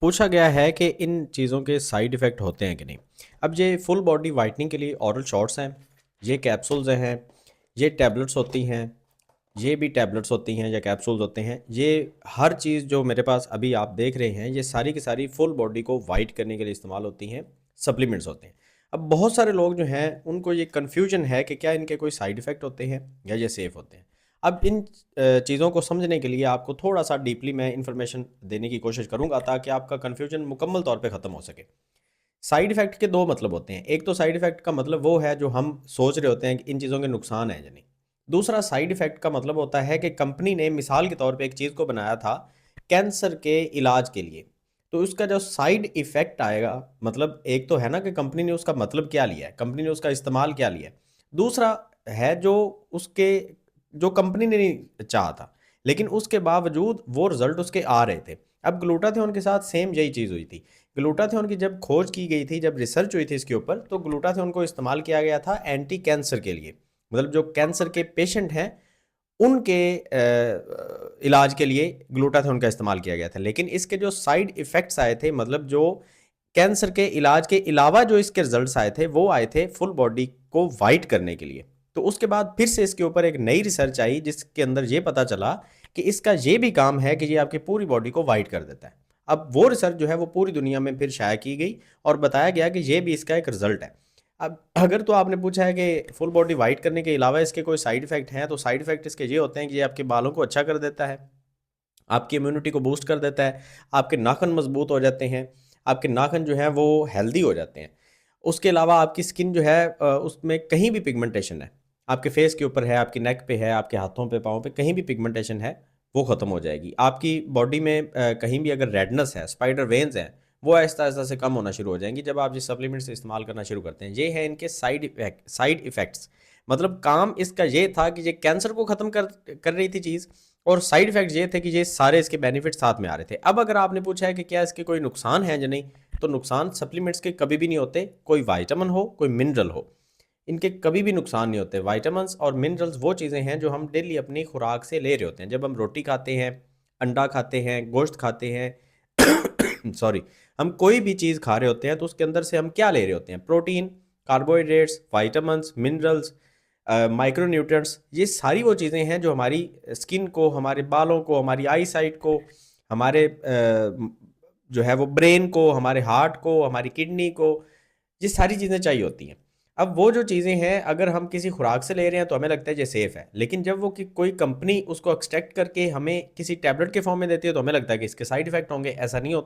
पूछा गया है कि इन चीज़ों के साइड इफ़ेक्ट होते हैं कि नहीं। अब ये फुल बॉडी वाइटनिंग के लिए ओरल शॉट्स हैं, ये कैप्सूल्स हैं, ये टैबलेट्स होती हैं, ये भी टैबलेट्स होती हैं या कैप्सूल्स होते हैं। ये हर चीज़ जो मेरे पास अभी आप देख रहे हैं, ये सारी की सारी फुल बॉडी को वाइट करने के लिए इस्तेमाल होती हैं, सप्लीमेंट्स होते हैं। अब बहुत सारे लोग जो हैं उनको ये कन्फ्यूजन है कि क्या इनके कोई साइड इफ़ेक्ट होते हैं या ये सेफ़ होते हैं। अब इन चीज़ों को समझने के लिए आपको थोड़ा-सा डीपली मैं इन्फॉर्मेशन देने की कोशिश करूँगा ताकि आपका कन्फ्यूजन मुकम्मल तौर पे ख़त्म हो सके। साइड इफ़ेक्ट के 2 मतलब होते हैं। एक तो साइड इफ़ेक्ट का मतलब वो है जो हम सोच रहे होते हैं कि इन चीज़ों के नुकसान हैं या नहीं। दूसरा साइड इफ़ेक्ट का मतलब होता है कि कंपनी ने मिसाल के तौर पे एक चीज़ को बनाया था कैंसर के इलाज के लिए। तो उसका जो साइड इफ़ेक्ट आएगा मतलब एक तो है ना कि कंपनी ने उसका मतलब क्या लिया है, कंपनी ने उसका इस्तेमाल क्या लिया है। दूसरा है जो उसके जो कंपनी ने नहीं चाहा था, लेकिन उसके बावजूद वो रिज़ल्ट उसके आ रहे थे। अब ग्लूटाथियोन के साथ सेम यही चीज़ हुई थी। ग्लूटाथियोन की जब खोज की गई थी, जब रिसर्च हुई थी इसके ऊपर, तो ग्लूटाथियोन को इस्तेमाल किया गया था एंटी कैंसर के लिए। मतलब जो कैंसर के पेशेंट हैं, उनके इलाज के लिए ग्लूटाथियोन का इस्तेमाल किया गया था। लेकिन इसके जो साइड इफ़ेक्ट्स आए थे, मतलब जो कैंसर के इलाज के अलावा जो इसके रिजल्ट्स आए थे, वो आए थे फुल बॉडी को वाइट करने के लिए। तो उसके बाद फिर से इसके ऊपर एक नई रिसर्च आई जिसके अंदर ये पता चला कि इसका ये भी काम है कि ये आपकी पूरी बॉडी को वाइट कर देता है। अब वो रिसर्च जो है वो पूरी दुनिया में फिर शाया की गई और बताया गया कि ये भी इसका एक रिजल्ट है। अब अगर तो आपने पूछा है कि फुल बॉडी वाइट करने के अलावा इसके कोई साइड इफेक्ट हैं, तो साइड इफेक्ट इसके ये होते हैं कि ये आपके बालों को अच्छा कर देता है, आपकी इम्यूनिटी को बूस्ट कर देता है, आपके नाखून मजबूत हो जाते हैं, आपके नाखून जो हैं वो हेल्दी हो जाते हैं। उसके अलावा आपकी स्किन जो है उसमें कहीं भी पिगमेंटेशन है, आपके फेस के ऊपर है, आपकी नेक पे है, आपके हाथों पे, पाँव पे कहीं भी पिगमेंटेशन है, वो ख़त्म हो जाएगी। आपकी बॉडी में कहीं भी अगर रेडनेस है, स्पाइडर वेन्स हैं, वो आहिस्ता-आहिस्ता से कम होना शुरू हो जाएँगी जब आप ये सप्लीमेंट्स इस्तेमाल करना शुरू करते हैं। ये है इनके साइड इफ़ेक्ट्स। मतलब काम इसका ये था कि ये कैंसर को ख़त्म कर कर रही थी चीज़, और साइड इफ़ेक्ट्स ये थे कि ये सारे इसके बेनिफिट्स साथ में आ रहे थे। अब अगर आपने पूछा है कि क्या इसके कोई नुकसान हैं या नहीं, तो नुकसान सप्लीमेंट्स के कभी भी नहीं होते, कोई विटामिन हो, कोई मिनरल हो। इनके कभी भी नुकसान नहीं होते। विटामिन्स और मिनरल्स वो चीज़ें हैं जो हम डेली अपनी खुराक से ले रहे होते हैं। जब हम रोटी खाते हैं, अंडा खाते हैं, गोश्त खाते हैं सॉरी, हम कोई भी चीज़ खा रहे होते हैं तो उसके अंदर से हम क्या ले रहे होते हैं? Protein, carbohydrates, vitamins, minerals, micro nutrients, ये सारी वो चीज़ें हैं जो हमारी स्किन को, हमारे बालों को, हमारी आई साइट को, हमारे जो है वो ब्रेन को, हमारे हार्ट को, हमारी किडनी को, ये सारी चीज़ें चाहिए होती हैं। अब वो जो चीज़ें हैं अगर हम किसी खुराक से ले रहे हैं तो हमें लगता है ये सेफ़ है, लेकिन जब वो कि कोई कंपनी उसको एक्सट्रैक्ट करके हमें किसी टैबलेट के फॉर्म में देती है तो हमें लगता है कि इसके साइड इफ़ेक्ट होंगे, ऐसा नहीं होता।